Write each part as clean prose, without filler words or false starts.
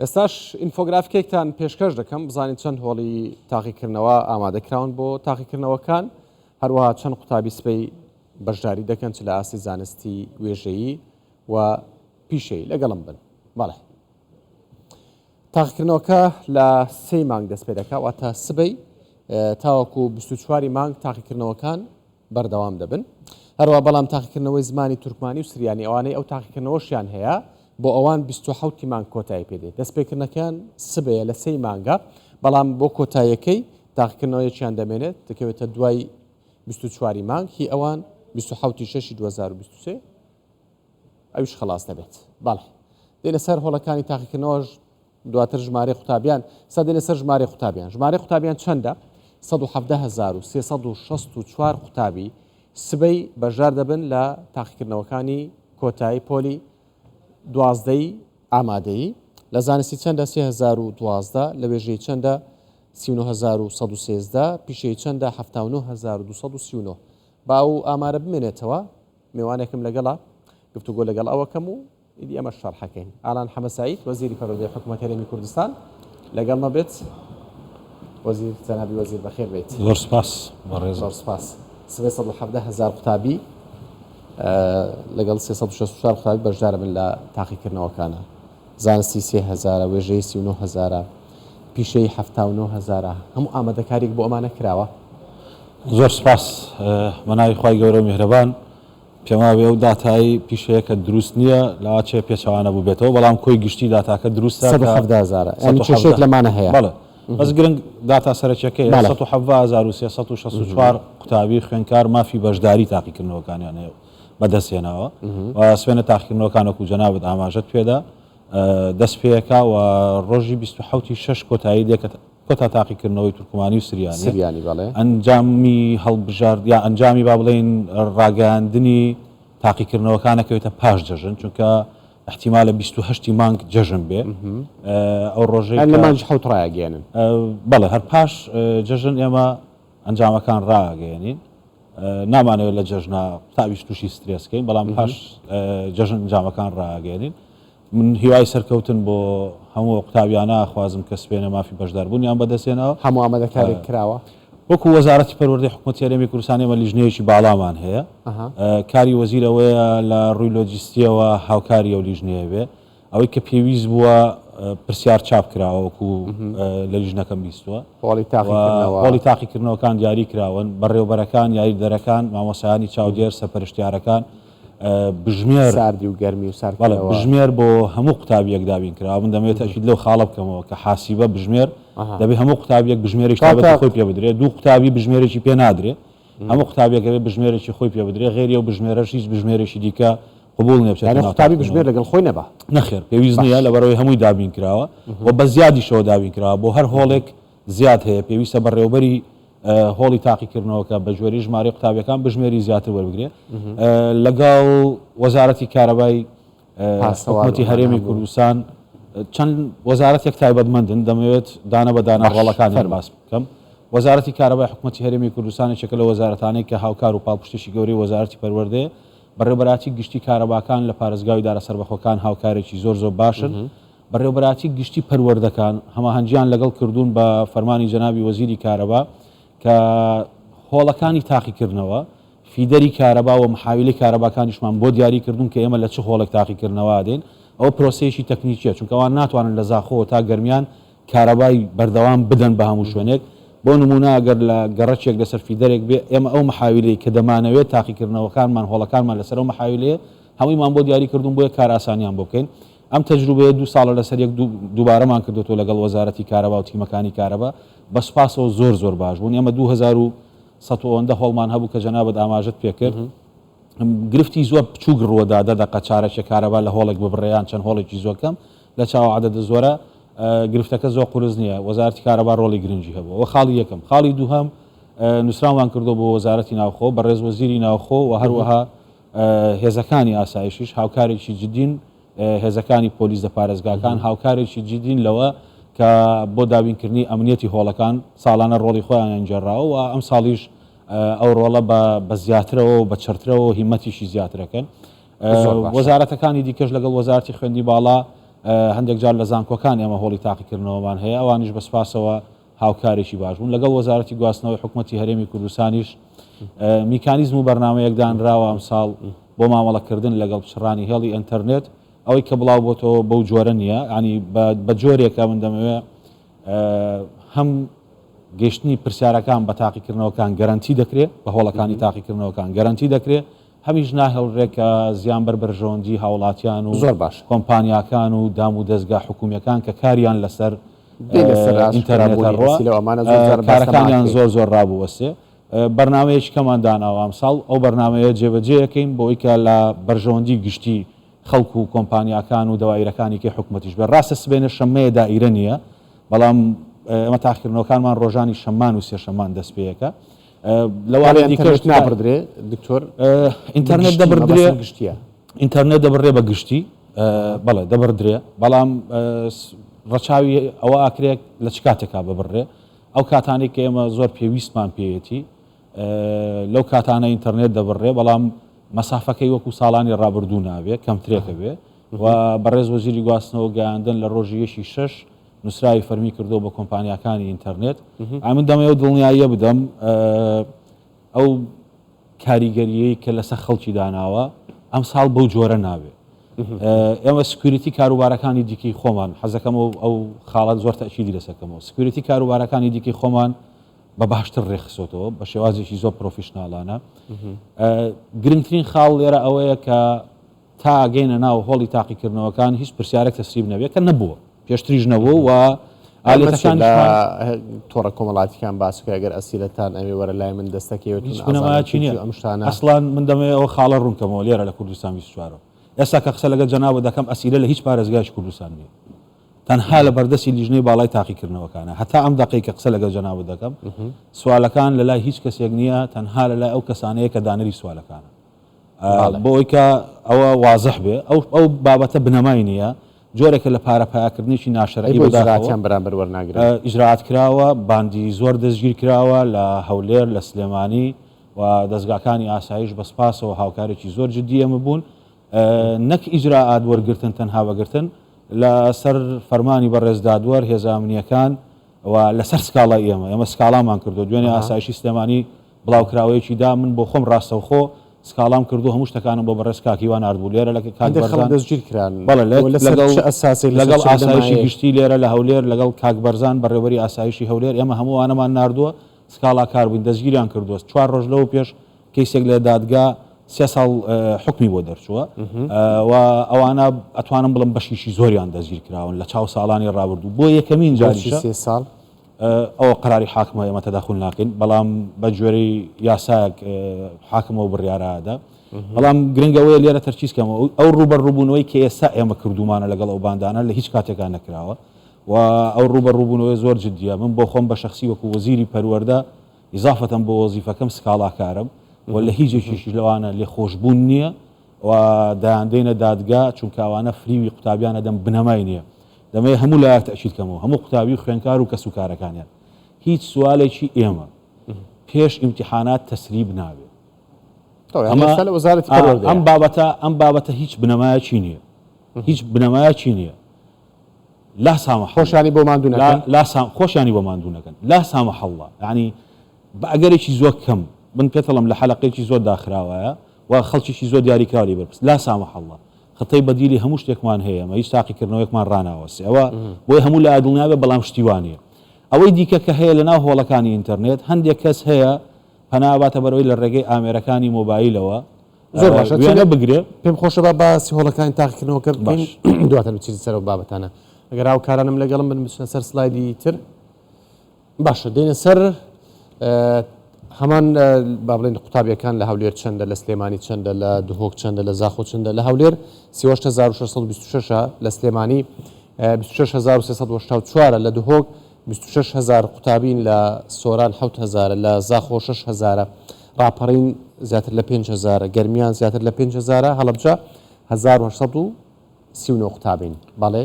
ئێستاش ئینفۆگرافیکێکتان پێشکەش دەکەم بزانین چەند هۆڵی تاقیکردنەوە ئامادەکراون بۆ تاقیکردنەوەکان، هەروەها چەند قوتابی سبەی بەشداری دەکەن چ لە ئاسی زانستی وێژەیی و پیشەی لەگەڵم بن. بەڵێ تاقیکردنەوەکە لە 3 مانگ دەست پێ دەکات، واتە سبەی تاوەکو 24 مانگ تاقیکردنەوەکان بەردەوام دەبن. هەروە بەڵام تاقیکردنەوەی زمانی تورکمانی و سریانی ئەوانەی ئەو تاقیکردنەوەشیان هەیە بۆ ئەوان 27 مانگ کۆتایی پێدێت. دەستپێکردنەکان سبەیە لە 3 مانگە، بەڵام بۆ کۆتاییەکەی تاقیکردنەوەیەکیان دەمێنێت دەکەوێتە دوای 24 مانگ، هی ئەوان 27/6/2023 ئەویش خلاص دەبێت. بەڵێ دێنە سەر هۆڵەکانی تاقیکردنەوەش دواتر ژمارە قوتابیان دێنە سەر ژمارە قوتابیان. ژمارە قوتابیان چەندە؟ 117,364 قوتابی سبەی بەژار دەبن لە تاقیکردنەوەکانی کۆتایی پۆلی 12 ئامادەیی. لە زانستی چەندە؟ 3012. لە وێژەی چەندە؟ 39,113. پیشەی چەندە؟ 79,239. باو ئامارە بمێنێتەوە، میوانێکم لەگەڵا گفتوگۆ لەگەڵ ئەوەکەم و ئیدی ئەمە شەرحەکەین. ئالان حەمەسایی وەزیری پەروەردەی حکوومەت هەرێمی کوردستان لەگەڵمە بێت. وەزیر جەنابی وەزیر بەخێر بێت. زۆر سپاس بەڕێز. زۆر سپاس. 317,000 قوتابی لەگەڵ 364 قوتابی بەشدار بن لە تاقیکردنەوەکانە. زانستی 3000، وێژەی 39,000، پیشەی 79,000. هەموو ئامادەکاریێک بۆ ئەمانە کراوە. زۆر سپاس مەناوی خوای گەورە و میهرەبان. پێما بێ ئەو داتایی پیشەیە کە دروست نییە لەوا چێ پێچەوانە بوو بێتەوە، بەڵام کۆی گشتی داتاکە دروستە. 170,000 کێشێک لەمانە هەیە. بەڵێ بەس گرنگ داتا سەرچەکەی 170,364 قوتابی خوێنکار مافی بەشداری تاقیکردنەوەکانیان هەیە بەدەستێناوە و سوێنە تاقیکردنەوەکانەکو جەنابەت ئاماژەت پێدا دەست پێیەکە و ڕۆژی 27/6 کۆتایی دێکە کۆتا تاقیکردنەوەی تورکمانی و سریانی بەڵێ ئەنجامی هەڵبژار یا ئەنجامی با بڵێن ڕاگەاندنی تاقیکردنەوەکانەکەوێتە پاش جەژن، چونکە احتیمالە 28 مانگ جەژن بێ ئەو ڕۆژەی لە مانگ حوت ڕایگەێنن. بەڵێ هەر پاش جەژن ئێمە ئەنجامەکان ڕاگەێنین. نامانەوێت لە جەژنا تاویش تووشی سترێسکەین، بەڵام پاش جەژن ئەنجامەکان ڕاگەێنین. من هیوای سەرکەوتن بۆ هەموو قوتابیانە خوازم کە سپێنە مافی بەشداربوونیان بەدەستێنەوە. هەموو ئامادەکارێک کراوە. وەکو وەزارەتی پەروەردەی حکوومەتی هەرێمی کوردستان ئێمە لیژنەیەکی باڵامان هەیە. کاری وەزیرەوەیە لە ڕووی لۆجیستیەوە هاوکاری ئەو لیژنەیە بێ، ئەوەی کە پێویست بووە پرسیار چاپ کراوە وەکو لە لیژنەکەم بیستووە. هۆڵی تاقیکردنەوەکان دیاری کراون، بەڕێوەبەرەکان، یاریدەرەکان، مامۆسایانی چاودێر، سەرپەرشتیارەکان بژمێر ساردی و گەرمی و بژمێر بۆ هەموو قوتابیەک دابین کراوە. من دەمێت ئەشید لەو خاڵە بکەمەوە کە حاسیبە بژمێر دەبێت هەموو قوتابیەک بژمێرێکی خۆی پێ بدرێت. دوو قوتابی بژمێرێکی پێ نادرێت، هەموو قوتابیەکەوێت بژمێرێکی خۆی پێ بدرێت. غێری ئەو بژمێرەش هیچ بژمێرێکی دیکە قبول نێبچێت. قوتابی بژمێر لەگەڵ خۆی نەبا نەخێر پێویست نییە، لەبەرەوەی هەمووی دابین کراوە و بە زیادیشەوە دابین کراوە. بۆ هەر هۆڵێک زیاد هەیە پێویستە بەڕێوەبەری هۆڵی تاقیکردنەوەکە بە جۆری ژمارە قوتابیەکان بژمێری زیاتر وەربگرێت. لەگەڵ وەزارەتی کارەبای حکوومەتی هەرێمی کوردستان چەند وەزارەتێک تایبەتمەندن، دەمەوێت دانە بە دانە ڕۆڵەکان باس بکەم. وەزارەتی کارەبای حکوومەتی هەرێمی کوردستان یەکێکە لە وەزارەتانەی کە هاوکار و پاڵپشتێکی گەورەی وەزارەتی پەروەردەیە بەڕێوەبەراتی گشتی کارەباکان لە پارێزگای دارە سەربەخۆکان هاوکارێکی زۆر باشن. بەڕێوەبەراتی گشتی پەروەردەکان هەماهەنگیان لەگەڵ کردوون بە فەرمانی جەنابی وەزیری کارەبا کە هۆڵەکانی تاقیکردنەوە فیدەری کارەبا و محاویلی کارەباکانیشمان بۆ دیاری کردوون کە ئێمە لە چه هۆڵێک تاقیکردنەوە دێن. ئەوە پرۆسەیەکی تەکنیکیە، چونکەوان ناتوانن لە زاخۆ تا گەرمیان کارەبای بەردەوام بدەن بە هەموو شوێنێک. بۆ نمونە ئەگەر لە گەڕەچێک لەسەر فیدەرێک بێ ئێمە ئەو محاویلەی کە دەمانەوێت تاقیکردنەوەکانمان هۆڵەکانمان لەسەر ئەو محاویلەیە هەموویمان بۆ دیاری کردوون بۆیە کار ئاسانیان بۆ بکەین. ئەم تەجروبەیە 2 ساڵە لەسەر یەک دووبارەمان کردوەوە لەگەڵ وەزارەتی کارەبا و تیمەکانی کارەبا بە سوپاسەوە زۆر باش بوون. ئێمە 2100 هۆڵمان هەبوو کە جەنابەت ئاماژەت پێکرد. گرفتی زۆر بچووک ڕوەدادا دەقە چارەشە کارەبا لە هۆڵێک ببڕێیان چەند هۆڵێکی زۆر کەم لە چاو عەدەدە زۆرە گرفتەکە زۆر قورس نییە. وەزارەتی کارەبا ڕۆڵی گرنگی هەبوو. ئەوە خاڵی یەکەم. خاڵی دووهەم نووسراوان کردو بۆ وەزارەتی ناوخۆ بە ڕێز وەزیری ناوخۆ و هەروەها هێزەکانی ئاسایشیش هاوکارێکی جدین، هێزەکانی پۆلیس دە پارێزگاکان هاوکارێکی جدین لەوە کە بۆ دابینکردنی ئەمنیەتی هۆڵەکان ساڵانە ڕۆڵی خۆیان ئەنجێڕاوە و ئەم ساڵیش ئەو ڕۆڵە بە زیاترەوە و بە چرترەوە هیمەتیشی زیاترەکەن. وەزارەتەکانی دیکەش لەگەڵ وەزارەتی خوێندی باڵا هەندێک جار لە زانکۆکان ئێمە هۆڵی تاقیکردنەوەمان هەیە ئەوانش بە سپاسەوە هاوکارێکی باش بوون لەگەڵ وەزارەتی گواستنەوەی حکوومەتی هەرێمی کوردستانیش میکانیزم و بەرنامەیەک دانراوە ئەمساڵ بۆ مامەڵەکردن لەگەڵ پچڕانی هێڵی ئینتەرنێت ئەوەی کە بڵاو بۆتەوە بەو جۆرە نییە ینی بە جۆرێکە من دەمەوێت هەم گەشتنی پرسیارەکان بە تاقیکردنەوەکان گەرانتی دەکرێت بە هۆڵەکانی تاقیکردنەوەکان گەرانتی دەکرێت هەمیش ناهێڵڕێکە زیان بەرژەوەندی هاوڵاتیان و زۆر باش کۆمپانیاکان و دام و دەستگا حکوومیەکان کە کاریان لەسەر کارەکانیان زۆر ڕابوەستێ بەرنمەیەکی کەمان داناوە ئەمساڵ ئەو بەرنمەیە جێبەجێەکەین بۆ ئەوی کە لە بەرژەوەندی گشتی خەڵکو و کۆمپانیاکان و دەوایرەکانی کێ حکوومەتیش بێ ڕاستە سبێنە شەمەیە دائیرە نییە بەڵام ئەمە تاقیکردنەوەکانمان ڕۆژانی شەمان و سێشەمان دەست پێیەکە لەوانێ دیکەش نابردرێ دکتۆر ئینتەرنێت دەبردرێ گشتیە ئینتەرنێت دەبڕێ بە گشتی بەڵێ دەبردرێ بەڵام ڕەچاوی ئەوە ئاکرێت لە چ کاتێکا ببڕێ ئەو کاتانی کە ئێمە زۆر پێویستمان پێیەتی لەو کاتانە ئینتەرنێت دەبڕێ بەڵام مەسافەکەی وەکو ساڵانی ڕابردوو نابێ کەمترێکە بێ و بەڕێز وەزیری گواستنەوە گەیاندن لە ڕۆژی یەشی 6 نووسراوی فەرمی کردو بە کۆمپانیەکانی ئینتەرنێت ئامن دەمەوە دڵنیاییە بدەم ئەو کاریگەریەی کە لەسەر خەڵکی داناوە ئەم ساڵ بەو جۆرە نابێ ئێمە سکوریتی کاروبارەکانی دیکەی خۆمان حەزەکەم ئەو خاڵات زۆر تەئکیدی لەسەرکەمەوە سکوریتی کاروبارەکانی دیکەی خۆمان بە باشتر ڕێخسۆتەوە بە شێوازێکی زۆر پرۆفیشناڵانە گرنگترین خاڵ لێرە ئەوەیە کە تا گەینە ناو هۆڵی تاقیکردنەوەکان هیچ پرسیارێک تەسریب نەبێت کە نەبووە پێشتریش نەبوو و ئالێتەکان تۆڕە کۆمەڵاتیەکان باسوکە ئەگەر ئەسیلەتان ئەوێ وەرە لای من دەستەکەوتنەماچی نیە ئەم شتانە ئەسڵان من دەمێ ئەوە خاڵە ڕوونکەمەوە لێرە لە کوردستان 24 ئێستا کە قسە لەگە جەنابە دەکەم ئەسیلە لە هیچ پارێزگایش کوردستان نیە تەنها لە بەردەستی لیژنەی باڵای تاقیکردنەوەکانە هەتا ئەم دقەی کە قسە لەگە جەنابە دەکەم سوالەکان لەلای هیچ کەسێک نییە تەنها لەلای ئەو کەسانەیە کە دانەری سوالەکانە بۆ ئەوی کە ئەوە وازح بێ ئەو بابەتە بنەمای نییە جۆرێکە لە پارەپایاکردنیی ناشرعی بۆدااتیان بەرامبەر وەرناگرێت ئیجرات کراوە باندی زۆر دەستگیر کراوە لە هەولێر لە سلێمانی و دەستگاکانی ئاسایش بە سپاسەوە هاوکارێکی زۆر جدی ئەمە بوون نەک ئیجراعات وەرگرتن تەنها وەگرتن لەسەر فەرمانی بەڕێزدادوەر هێزە ئەمنیەکان و لەسەر سکاڵای ئێمە سکاڵامان کردو دوێنێ ئاسایشی سلێمانی بڵاوکراوەیەکی دا من بۆ خۆم ڕاستەوخۆ سکاڵام کردو هەموو شتەکانم بۆ بەڕێز کاکیوان نردبوو لێرە لە دەستگیر کران لەگەڵ ئاسایشی گشتی لێرە لە هەولێر لەگەڵ کاکبەرزان بەڕێوەری ئاسایشی هەولێر ئێمە هەمووانەمان نردووە سکاڵا کار بووین دەستگیریان کردووە 4 ڕۆژ لەوە پێش کەیسێک لە دادگا 3 ساڵ حکمی بۆ دەرچووە و ئەوانە ئەتوانم بڵم بەشیشی زۆریان دەستگیر کراون لە چاو ساڵانی ڕابردوو بۆ یەکەمین جاریشە 3 ساڵ ئەوە قراری حاکمە ئێمە تەداخل ناکەین بەڵام بە جۆرەی یاسایەک حاکمەوە بڕیارەدا بەڵام گرنگەوەی لێرە تەرچیزکەمەوە ئەو ڕوبەڕووبوونەوەی کە ئێستا ئێمە کردومانە لەگەڵ ئەو باندانە لە هیچ کاتێکان نەکراوە و ئەو ڕوبەڕووبوونەوەی زۆر جدیە من بۆ خۆم بە شخصی وەکو وەزیری پەروەردە ئیزافەتەن بۆ وەزیفەکەم سکاڵاکارم و لە هیچێکیش لەوانە لێ خۆشببوون نییە و دایاندەینە دادگا چونکە ئەوانە فریوی قوتابیانە دەم بنەمای نییە دەمەوێت هەموو لایەک تەئکیدکەمەوە هەموو قوتابی و خوێنکار و کەسوکارەکانیان هیچ سوالێکی ئێمە پێش ئیمتیحانات تەسریب نابێت ئەم بابەتە هیچ بنەمایەکی نییە هیچ بنەمایەکی نییە لا سامە خۆشانی بۆ ماندوونەکەن خۆشیانی بۆ ماندوونەکەن لا سامە حەڵڵا یعنی بە ئەگەرێکی زۆر کەم من پێتەڵم لە حەلقێکی زۆر داخراوایە و خەڵکیی زۆر دیاریکراوی بەرپرس لا سامە حەڵڵا خەتەی بەدیلی هەموو شتێکمان هەیە مە هیچ تاقیکردنەوەیەکمان ڕناوەسێ ئەوە بۆی هەموو لە ئادڵنیابێ بەڵام شتیوانە ئەوەی دیکە کە هەیە لە ناو هۆڵەکانی ئینتەرنێت هەندێک کەس هەیە پەناباتە بەرەوەی لە ڕێگەی ئامێرەکانی مۆبایلەوە زۆر باشە وێنە بگرێ پێم خۆشە بە باسی هۆڵەکانی تاقیکردنەوە کرد دواتر بچیت سەرەوە بابەتانە ئەگەر هاوکارانم لەگەڵم بن بچنە سەر سلایدی تر باشە دێنە سەر هەمان با بڵێن قوتابیەکان لە هەولێر چەندە لە سلێمانی چەندە لە دهۆک چەندە لە زاخۆ چەندە لە هەولێر 3626 لە سلێمانی 26384 لە دهۆک 26000 قوتابین لە سۆران 7000 لە زاخۆ 6000 ڕاپەڕین زیاتر لە 5000 گەرمیان زیاتر لە 5000 هەڵەبجە 1839 قوتابین بەڵێ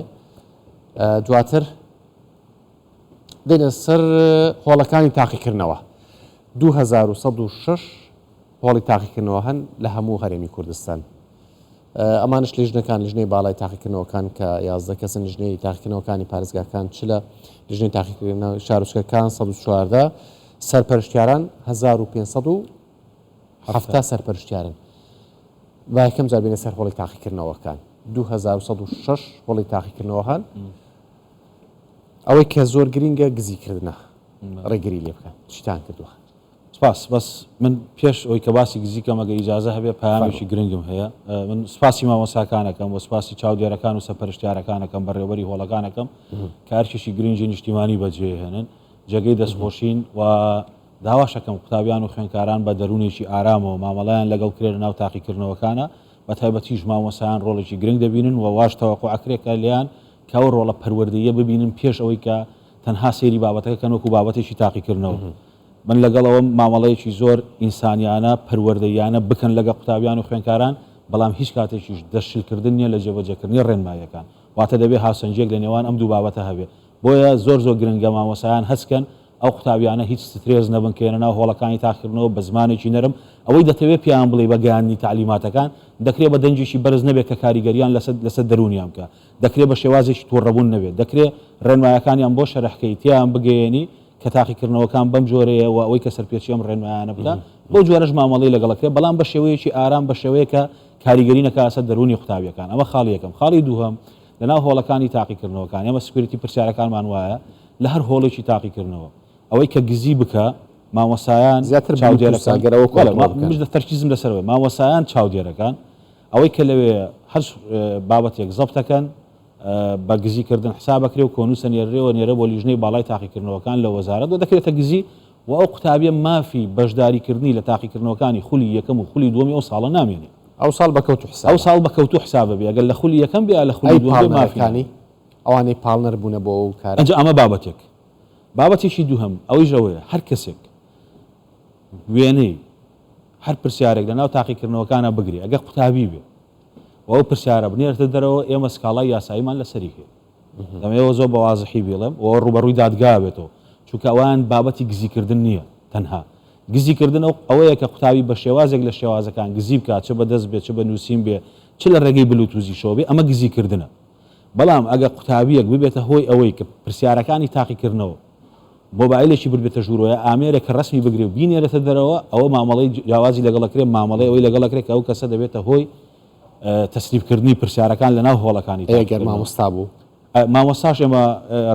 دواتر دێنە سەر هۆڵەکانی تاقیکردنەوە 2106 هۆڵی تاقیکردنەوە هەن لە هەموو هەرێمی کوردستان ئەمانش لیژنەکان لیژنەی باڵای تاقیکردنەوەکان کە 11 کەسن لیژنەی تاقیکردنەوەکانی پارێزگاکان چ لە لیژنەی تاقیکردنەوە شارۆچکەکان 114 سەرپەرشتیاران 1570 سەرپەرشتیارن و یەکەم جار بینە سەر هۆڵی تاقیکردنەوەکان 2106 هۆڵی تاقیکردنەوە هەن ئەوەی کە زۆر گرینگە گزیکردنە ڕێگری لێ بکەن چیتان کردووە سپاس بەس من پێش ئەوی کە باسی گزیکەم ئەگە ئیجازە هەبێ پامێکی گرنگم هەیە من سپاسی مامۆساکانەکەم و سپاسی چاودێرەکان و سەرپەرشتیارەکانەکەم بەڕێوەبەری هۆڵەکانەکەم کە هەرکێشی گرنگی نیشتیمانی بەجێهێنن جێگەی دەستخۆشین و داواشەکەم قوتابیان و خوێنکاران بە دەرونێکی ئارامەوە مامەڵیان لەگەڵ کرێن ناو تاقیکردنەوەکانە بە تایبەتیش مامۆسایان ڕۆڵێکی گرنگ دەبینن و واش تەوەقوعەکرێکە لیان کەەوە ڕۆڵە پەروەردەیە ببینن پێش ئەوەی کە تەنها سێری بابەتەکەن وەکو بابەتێکی تاقیکردنەوە من لەگەڵەوە مامەڵەیەکی زۆر ئینسانیانە پەروەردەیانە بکەن لەگە قوتابیان و خوێنکاران بەڵام هیچ کاتێکیش دەشیلکردن نیە لە جێبەجێکردنی ڕێنماییەکان واتە دەبێ هاوسەنجێک لە نێوان ئەم دوو بابەتە هەبێ بۆیە زۆر گرنگە مامۆسایان هەستکەن ئەو قوتابیانە هیچ سترێز نەبنکێنە ناو هۆڵەکانی تاقیکردنەوە بە زمانێکی نەرم ئەوەی دەتەوێت پیان بڵێ بە گەیاندنی تعلیماتەکان دەکرێت بە دەنجێکی بەرز نەبێت کە کاریگەریان لەسەر دەرونیان بکە دەکرێت بە شێوازێکی تووڕەبوون نەبێت دەکرێت ڕێنمایەکانیان بۆ شەرحکەیتیان بگەیەنی کە تاقیکردنەوەکان بەم جۆرەیە و ئەوەی کە سەرپێچی ئەم ڕێنمایانە بدا بۆ جۆرەش مامەڵەی لەگەڵەکرێت بەڵام بە شێوەیەکی ئارام بە شێوەیە کە کاریگەری نەکاسە دەرونی قوتابیەکان ئەمە خاڵی یەکەم خاڵی دووهەم لەناو هۆڵەکانی تاقیکردنەوەکان ئێمە سکوریتی پرسیارەکانمان وایە لە هەر هۆڵێکی تاقیکردنەوە ئەوەی کە گزی بکە مامۆسایان زیاتر تەرکیزم لەسەرەوە مامۆسایان چاودێرەکان ئەوەی کە لەوێ هەر بابەتێک زەبتەکەن بە گزیکردن حسابەکرێ و کۆنووسە نێرێەوە نێرە بۆ لیژنەی باڵای تاقیکردنەوەکان لە وەزارەت دەکرێتە گزی و ئەو قوتابیە مافی بەشداریکردنی لە تاقیکردنەوەکانی خولی یەکەم و خولی دووەمی ئەو ساڵە نامێنێ ئەو ساڵ بەکەوت حساب ئەو ساڵ بەکەوتو حسابە بێ ئەگەر لە خولی یەکەم بێ لە خولی دووەمی مافیانی ئەوانەی پاڵنەر بوونە بۆ ئەو کار ئەنج ئەمە بابەتێکی دووهەم ئەوەی ژەوەیە هەر کەسێک وێنەی هەر پرسیارێک لە ناو تاقیکردنەوەکانە بگری ئەگە قوتابی بێ و ئەو پرسیارە بنێرتە دەرەوە ئێمە سکاڵای یاساییمان لەسەری هەیە دەمەوە زۆر بەوازحی بڵێم و ڕوبەڕووی دادگا بێتەوە چونکە ئەوان بابەتی گزیکردن نییە تەنها گزیکردن ئەوەیە کە قوتابی بە شێوازێک لە شێوازەکان گزی بکات چ بە دەست بێت چ بە نووسین بێ چ لە ڕێگەی بلوتوزی شۆ بێ ئەمە گزیکردنە بەڵام ئەگە قوتابیەک ببێتە هۆی ئەوەی کە پرسیارەکانی تاقیکردنەوە مۆبایلێکی بردبێتە ژوورۆیە ئامێرێک کە ڕسمی بگرێ و بینێرێتە دەرەوە ئەوە مامەڵەی جیاوازی لەگەڵەکرێ مامەڵەی ئەوەی لەگەڵەکرێت کە ئەو کەسە دەبێتە هۆی تەسلیبکردنی پرسیارەکان لەناو هۆڵەکانی ئەگەر مامۆستا بوو مامۆستاش ئێمە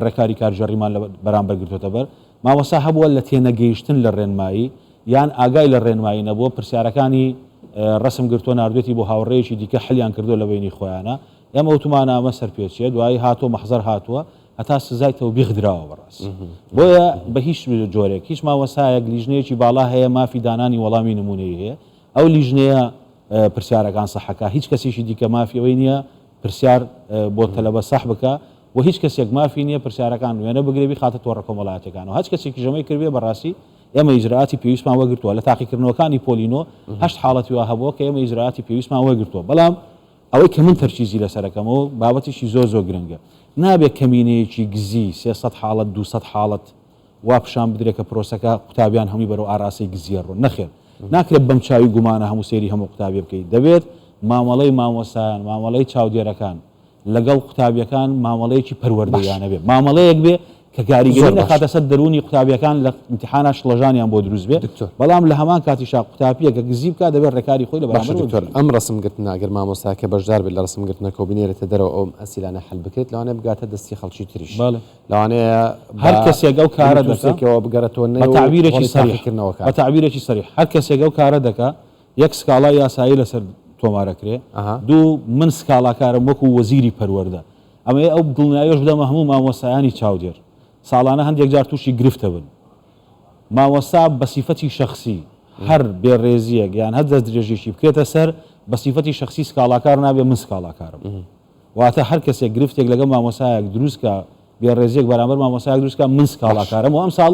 ڕێکاری کارژەڕیمان لە بەرامبەر گرتوتە بەر مامۆستا هەبووە لە تێنەگەیشتن لە ڕێنمایی یان ئاگای لە ڕێنمایی نەبووە پرسیارەکانی ڕسم گرتووە نردوێتی بۆ هاوڕێیەکی دیکە حلیان کردو لە بینی خۆیانە ئێمە وتمانە ئەمە سەرپێچیە دوایی هاتۆ مەحزەر هاتووە هەتا سزایتەوە بیخدراوە بەڕاست بۆیە بە هیچ جۆرێک هیچ ماوەسایەک لیژنەیەکی باڵا هەیە مافی دانانی وەڵامی نمونەی هەیە ئەو لیژنەیە پرسیارەکان سەحەکە هیچ کەسێکی دیکە مافیەوەی نییە پرسیار بۆ تەلەبە سەح بکە و هیچ کەسێک مافی نییە پرسیارەکان وێنە بگرێبی خاتە تۆڕە کۆمەڵایەتەکان و هەچ کەسێکی ژەمەی کردێ بەڕاستی ئێمە ئیجراعاتی پێویستمان وەگرتووە لە تاقیکردنەوەکانی پۆلینۆ هەشت حاڵەتی وا هەبووە کە ئێمە ئیجراعاتی پێویستمان وەگرتووە بەڵام ئەوەی کە من تەرکیزی لەسەرەکەمەوە بابەتێکی زۆر گرنگە نابێت کەمینەیەکی گزی 300 حاڵەت 200 حاڵەت وا پیشان بدرێت کە پرۆسەکە قوتابیان هەمووی بەرەو ئاراسی گزیە ڕۆ نەخێر ناکرێت بەم چاوی گومانە هەموو سێری هەموو قوتابی بکەیت دەبێت مامەڵەی مامۆسایان مامەڵەی چاودێرەکان لەگەڵ قوتابیەکان مامەڵەیەکی پەروەردەیانە بێ مامەڵەیەک بێ کە کاریگەری نەخاتە سەر دەرونی قوتابیەکان لە ئیمتیحانە شڵەژانیان بۆ دروست بێت بەڵام لە هەمان کاتیشا قوتابیە کە گزی بکات دەبێت ڕێکاری خۆی لە بەرامبەر ئەم ڕسمگرتن ئەگەر مامۆستاکە بەشدار بێت لە ڕسمگرتنەکە و بنێرێتە دەرەوە ئەو ئەسیلانە حەل بکرێت لەوانەیە بگاتە دەستی خەڵکی تریش لەوانەیە هەر کەسێک ئەو کارە دەکەوە بگەرێتەوە بە تعبیرێکی سەریح هەر کەسێک ئەو کارە دەکات یەک سکاڵای یاسایی لەسەر تۆمارەکرێ دوو من سکاڵاکارم وەکو وەزیری پەروەردە ئەمە ئەو دڵنیاییش بدەمە هەموو مامۆستایانی چاودێر ساڵانە هەندێک جار تووشی گرفتە بن مامۆستا بە سیفەتی شەخسی هەر بێڕێزیەک یان هەر دەست درێژێکی بکرێتە سەر بە سیفەتی شەخسی سکاڵاکار نابێ من سکاڵاکارم واتە هەر کەسێک گرفتێک لەگە مامۆسایەک دروستکە بێڕێزیەک بەرامبەر مامۆسایەک دروستکە من سکاڵاکارم و ئەم ساڵ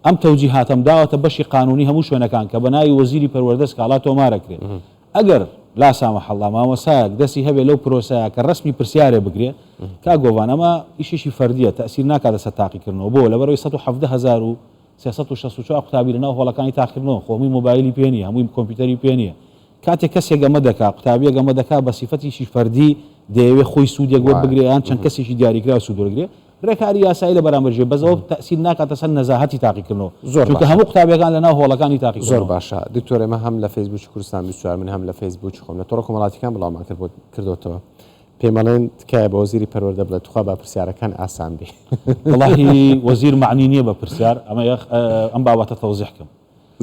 ئەم تەوجیهاتم داوەتە بەشی قانونی هەموو شوێنەکان کە بە ناوی وەزیری پەروەردە سکاڵا تۆمارەکرێت ئەگەر لا سامەحەڵڵا مامۆسایەک دەستی هەبێت لەو پرۆسەیە کە ڕسمی پرسیارێ بگرێت کا گۆڤان ئەمە ئیشێکی فەردیە تەئسیر ناکاتە سەر تاقیکردنەوە بۆ لەبەرەوەی 170,364 قوتابی لەناو هۆڵەکانی تاقیکردنەوە خۆ هەمووی مۆبایلی پێ نیە هەمووی کۆمپیوتەری پێ نیە کاتێک کەسێک ئەمە دەکا قوتابیەک ئەمە دەکا بە سیفەتیشی فەردی دەیەوێت خۆی سوودێک بۆ بگرێیان چەند کەسێکی دیاریکرا سوود وەرگێ ڕێکاری یاسایی لە بەرامبەرژێ بەزەوە تەسیر ناکاتە سەر نەزاهەتی تاقیکردنەوە چونکە هەموو قوتابیەکان لەناو هۆڵەکانی تاقیکردنەوە زۆر باشە دکتۆر ئێمە هەم لە فیسبوک کوردستان 24 من هەم لە فیسبوک خۆم لە تۆڕە کۆمەڵاتیەکان بڵاومان کردوتەوە پێمەڵێن تکایە بە وەزیری پەروەردە بڵێت توخوا بە پرسیارەکان ئاسان بێ وەڵاهی وەزیر معنی نییە بە پرسیار ئەمە ئەم بابەتە تەوزیحکەم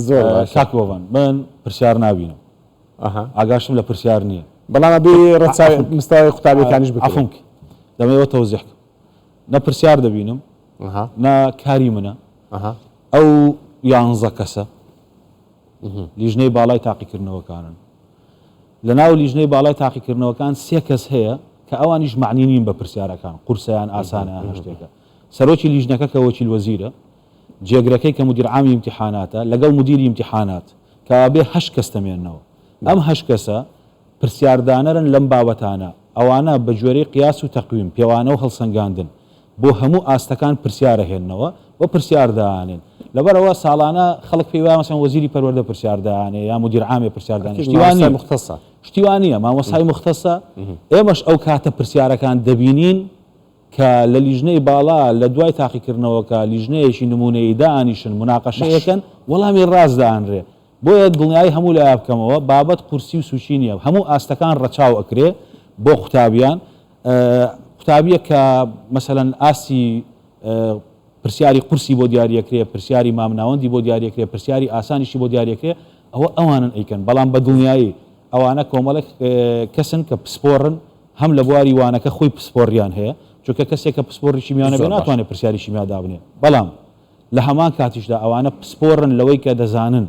زۆر کاکۆڤان من پرسیار نابینم ئاگاشم لە پرسیار نییە بەڵام ئەبێ ڕەچاوی مستەوای قوتابیەکانیش بکەین عەفومکە دەمەوێت تەوزیحکەم نە پرسیار دەبینم نە کاری منە ئەو 11 کەسە لیژنەی باڵای تاقیکردنەوەکانن لە ناو لیژنەی باڵای تاقیکردنەوەکان 3 کەس هەیە کە ئەوانیش معنی نین بە پرسیارەکان قورسیان ئاسانیان هەشتێکە سەرۆکی لیژنەکە کە وەکیل وەزیرە جێگرەکەی کە مدیر عامی امتحاناتە لەگەڵ مدیری امتحانات کە بێ 8 کەس دەمێننەوە ئەم 8 کەسە پرسیاردانەرن لەم بابەتانە ئەوانە بە جۆرەی قیاس و تەقویم پێوانە و هەڵسەنگاندن بۆ هەموو ئاستەکان پرسیارە هێننەوە بۆ پرسیاردانێن لەبەرەوە ساڵانە خەڵک پێی وایە مەسەڵەن وەزیری پەروەردە پرسیاردانێ یا مدیر عامی پرسیاردانێ شتیوانیە مامۆستای مختصە ئێمەش ئەو کاتە پرسیارەکان دەبینین کە لە لیژنەی باڵا لە دوای تاقیکردنەوەکە لیژنەیەکی نمونەی دانیشن مناقەشەیەکەن وەڵامی ڕاست دەئانرێ بۆیە دڵنیایی هەموو لای بکەمەوە بابەت قورسی و سوچی نییە هەموو ئاستەکان ڕەچاو ئەکرێ بۆ قوتابیان قوتابیە کە مەسەلەن ئاسی پرسیاری قورسی بۆ دیاریەکرێ پرسیاری مامناوەندی بۆ دیاریەکرێ پرسیاری ئاسانیشی بۆ دیاریەکرێ ئەوە ئەوانن ئەیکەن بەڵام بە دڵنیایی ئەوانە کۆمەڵێک کەسن کە پسپۆڕن هەم لە بواری وانەکە خۆی پسپۆڕیان هەیە چونکە کەسێک کە پسپۆڕی شیمیانە بێ ناتوانێت پرسیاری شیمیا دابنێ بەڵام لە هەمان کاتیشدا ئەوانە پسپۆڕن لەوەی کە دەزانن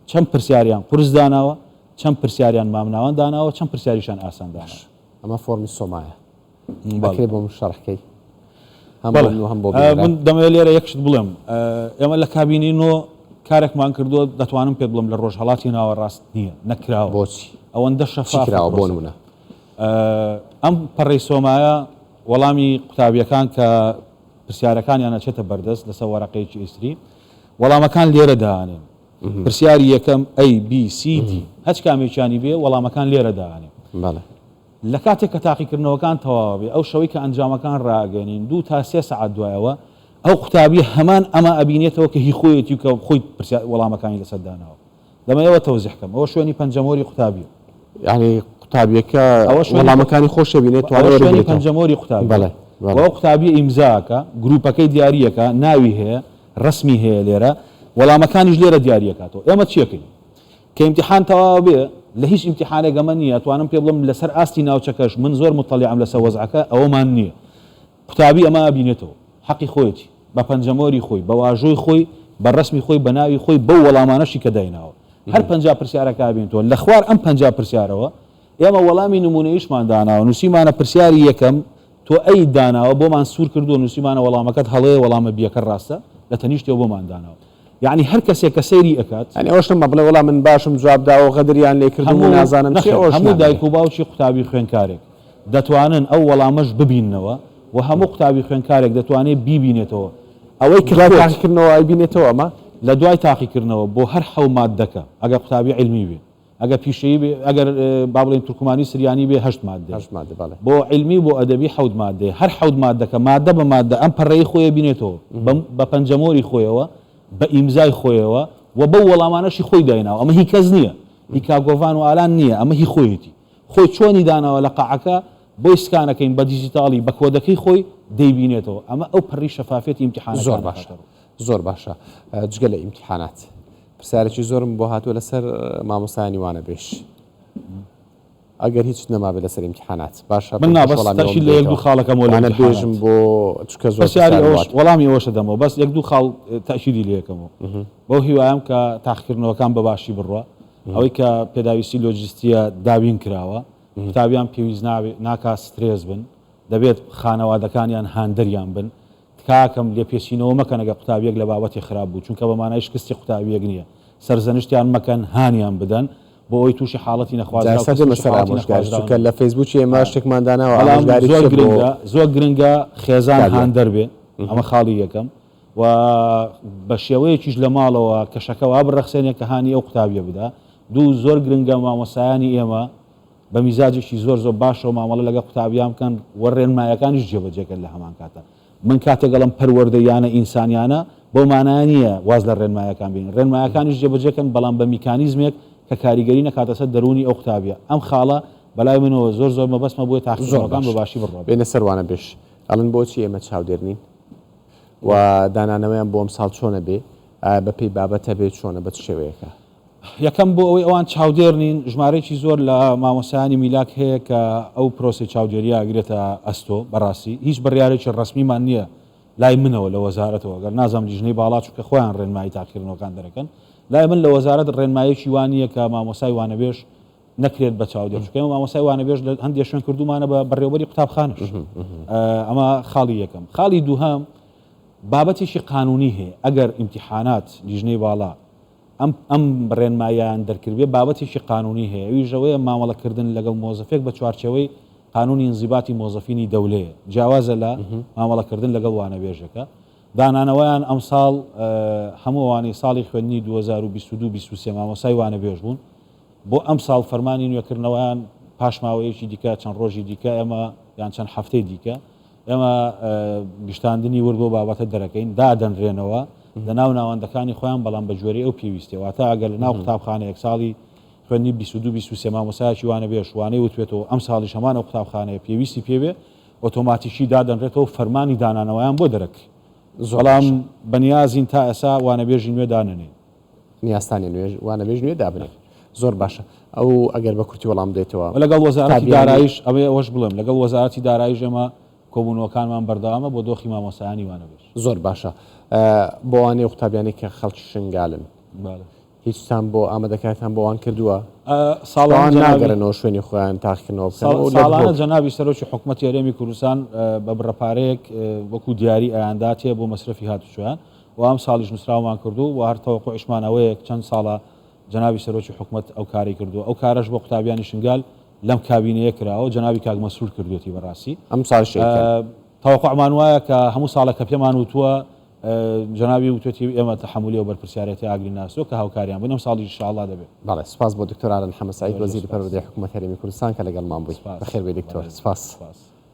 چەند پرسیاریان قورس داناوە چەند پرسیاریان مامناوەند داناوە چەند پرسیاریشان ئاسان داناوە ئەمە فۆرمی سۆمایە بەکرێ بۆ شەڕحکەی من دەمەوێت لێرە یەکشت بڵێم ئێمە لە کابینینەوە کارێکمان کردووە دەتوانم پێ بڵم لە ڕۆژهەڵاتی ناوەڕاست نییە نەکراوە بۆچی ئەوەندە شەفافراوە بۆ نمونە ئەم پەڕەی سۆمایە وەڵامی قوتابیەکان کە پرسیارەکانیان ئەچێتە بەردەست لەسەر وەرەقەیەکی ئیسری وەڵامەکان لێرە داهانێن پرسیاری یەکەم ABCD هەچ کامێکیانی بێ وەڵامەکان لێرە داهانێن لە کاتێک کە تاقیکردنەوەکان تەواو بێ ئەو شەوەی کە ئەنجامەکان ڕاگەنین 2 تا 3 سەعات دوایەوە ئەو قوتابی هەمان ئەمە ئەبینێتەوە کە هی خۆیەتی کە خۆی وەڵامەکانی لەسەردانەوە دەمەوە تەوزیحکەم ئەوە شوێنی پەنجەمۆری قوتابی یعنی قوتابیەکە وەڵامەکانی خۆش بینێت شوێنی پەنجەمۆری قوتابی ئەو قوتابی ئیمزاکە گروپەکەی دیاریەکە ناوی هەیە ڕسمی هەیە لێرە وەڵامەکانیش لێرە دیاریەکاتەوە ئێمە چیەکەین کە ئیمتحان تەواو بێ لە هیچ ئیمتحانێک ئەمە نییە توانم پێ بڵم لەسەر ئاستی ناوچەکەش من زۆر مطلعم لەسەر وەزعەکە ئەوەمان نییە قوتابی ئەمە بینێتەوە حەقی خۆیەتی بە پەنجەمۆری خۆی بە واژۆی خۆی بە ڕسمی خۆی بە ناوی خۆی بەو وەڵامانەشی کە دایناوە هەر 50 پرسیارەکە بینێتەوە لە خوار ئەم 50 پرسیارەوە ئێمە وەڵامی نمونەیشمان داناوە نووسیمانە پرسیاری یەکەم تۆ ئەی داناوە بۆمان سوور کردو نووسیمانە وەڵامەکەت هەڵەیە وەڵامە بیەکە ڕاستە لە تەنیشتەوە بۆمان داناوە یعنی هەر کەسێک کە سەیری ئەکات ئەنی ئەوشتم بە بڵێ وەڵام من باشم جوابداوە غەدریان لێکردم و نازانم هەموو دایک و باوکی قوتابی خوێنکارێک دەتوانن ئەو وەڵامەش ببیننەوە و هەموو قوتابی خوێنکارێک دەتوانێت بیبینێتەوە ئەوەی تاقیکردنەوە ئەیبینێتەوە ئەمە لە دوای تاقیکردنەوە بۆ هەر حەو مادەکە ئەگەر قوتابی علمی بێ ئەگەر پیشەیی بێ ئەگەر با بڵێن تورکمانی سریانی بێ 8 مادە بۆ علمی بۆ ئەدەبی 7 مادە هەر 7 مادەکە مادە بە مادە ئەم پەڕەی خۆی بینێتەوە بە پەنجەمۆری خۆیەوە بە ئیمزای خۆیەوە و بەو وەڵامانەشی خۆی دایناوە ئەمە هی کەس نییە هی کاگۆڤان و ئالان نییە ئەمە هی خۆیەتی خۆی چۆنی داناوە لە قاعەکە بۆی سکانەکەین بە دیجیتاڵی بە کۆدەکەی خۆی دەیبینێتەوە ئەمە ئەو پەڕی شەفافێتی ئیمتحان زۆر باشە جگە لە ئیمتحانات پرسیارێکی زۆرم بۆ هاتووە لەسەر مامۆستایانی وانە بێش ئەگەر هیچ نەمابێ لەسەر ئیمتحانات باشە من نابەستەشی لە یەک دوو خاڵەکەمەوە لە بێژم بۆ چکە زۆر وەڵامی ئەوەشە دەمەوە بەس یەک دوو خاڵ تەشیری لە یەکەمەوە بۆ هیوایم کە تاقیکردنەوەکان بە باشی بڕوە ئەوەی کە پێداویستی لۆجستیە دابین کراوە قوتابیان پێویست ناکات سترێس بن دەبێت خانەوادەکانیان هاندەریان بن کاکەم لێ پێچینەوە مەکەن ئەگە قوتابیەک لە بابەتی خراپ بوو چونکە بەمانای شکستی قوتابیەک نییە سەرزەنشتیان مەکەن هانیان بدەن بۆ ئەوی تووشی حاڵەتی نەخوازراوە لە فەیسبووکی ئێمە شتێکمان داناوە زۆر گرنگە خێزان هاندەر بێ ئەمە خاڵی یەکەم و بە شێوەیەکیش لە ماڵەوە کەشەکە وا بڕەخسێنێک کە هانی ئەو قوتابیە بدا دوو زۆر گرنگە مامۆسایانی ئێمە بە میزاجێکی زۆر باشەوە مامەڵە لەگە قوتابیان بکەن وە ڕێنمایەکانیش جێبەجێکرد لە هەمان کاتە من کاتێگەڵم پەروەردەیانە ئینسانیانە بۆ مانایە نییە واز لە ڕێنمایەکان بین ڕێنمایەکانیش جێبەجێکن بەڵام بە میکانیزمێک کە کاریگەری نەکاتەسەر دەرونی ئەو قوتابیە ئەم خاڵە بەلای منەوە زۆر مەبەستمە بۆی تاقیقەکان بە باشی بڕۆ بێنە سەروانە بێش ئەڵن بۆچی ئێمە چاودێرنین و دانانەوەیان بۆ ئەم ساڵ چۆنە بێ بەپی بابەتە بێت چۆنە بە شێوەیەەکە یەکەم بۆ ئەوەی ئەوان چاودێرنین ژمارەیەکی زۆر لە مامۆسایانی میلاک هەیە کە ئەو پرۆسی چاودێریە ئەگرێتە ئەستۆ بەڕاستی هیچ بڕیارێکی ڕسمیمان نییە لای منەوە لە وەزارەتەوە گەر نازام لیژنەی باڵا چووکە خۆیان ڕێنمایی تاقیکردنەوەکان دەرەکەن لای من لە وەزارەت ڕێنمایەکی وانە کە مامۆسای وانەبێژ نەکرێت بە چاودێر چکە مامۆسای وانەبێژ لە هەندێک شوێن کردومانە بە بەڕێوەبەری قوتابخانەش ئەمە خاڵی یەکەم خاڵی دووهەم بابەتێکی قانونی هەیە ئەگەر ئیمتیحانات لیژنەی باڵا ئەم ڕێنمایان دەرکردێ بابەتێکی قانونی هەیە ئەویژەوەیە مامەڵەکردن لەگەڵ مۆزەفێک بە چوارچەوەی قانونی انزیباتی مۆزەفینی دەولەیە جیاوازە لە مامەڵەکردن لەگەڵ وانەبێژەکە دانانەوەیان ئەم ساڵ هەمووانی ساڵی خوێندنی 2022-23 مامۆسای وانەبێژ بوون بۆ ئەم ساڵ فەرمانی نوێکردنەوەیان پاشماوەیەکی دیکە چەند ڕۆژی دیکە ئێمە یان چەند هەفتەی دیکە ئێمە گشتاندنی وردۆ بابەتە دەرەکەین دادەنرێنەوە لە ناو ناوەندەکانی خۆیان بەڵام بە جۆری ئەو پێویستێواتە ئەگەر لە ناو قوتابخانەیەک ساڵی خوێندنی 22-23 مامۆسایەکی وانەبێژ وانەی وتوێتەوە ئەم ساڵیش هەمان ئەو قوتابخانەیە پێویستی پێبێ ئۆتۆماتیکی دادەنرێتەوە فەرمانی دانانەوەیان بۆ دەرەک بەڵام بەنیازین تا ئێسا وانەبێژی نوێ داننێ نیاستانی نوێژ وانەبێژ نوێ دابنێت زۆر باشە ئەو ئەگەر بە کورتی وەڵام دێتەوە لەگەڵ وەزارەتی دارایش ئەوێ ئەوەش بڵێم لەگەڵ وەزارەتی دارایش ئێمە کۆبوونەوەکانمان بەردەوامە بۆ دۆخی مامۆسایانی وانەبێژ زۆر باشە بۆ وانەیە قوتابیانی کە خەڵکی شنگالن هیچتان بۆ ئامادەکاتان بۆ وان کردووە ساڵان ناگەرنەوە شوێنی خۆیان تاقیکردنەوە ساڵانە جەنابی سەرۆکی حکوومەتی هەرێمی کوردستان بە بڕەپارەیەک وەکو دیاری ئەیانداتێ بۆ مەسرفی هاتوچۆیان و ئەم ساڵیش نووسراومان کردو و هەر تەوەقوعیشمانەوەیەک چەند ساڵە جەنابی سەرۆکی حکوومەت ئەو کاری کردووە ئەو کارەش بۆ قوتابیانی شنگال لەم کابینەیە کراوە جەنابی کاک مەسعود کردوێتی بەڕاستی ئەم ساڵ تەوەقوعمان وایە کە هەموو ساڵەکە پێمان وتووە جنابی وتوێتی ئێمە تەحملی و بەرپرسیارەتی ئاگری ناسۆ کە هاوکاریان بنەم ساڵی ئینشاءالله دەبێت بەڵێ سپاس بۆ دکتۆر عالم محەممەد سعید وەزیری پەروەردەی حکوومەت هەرێمی کوردستان کە لەگەڵمان بوویت بەخێر بێ دکتۆر سپاس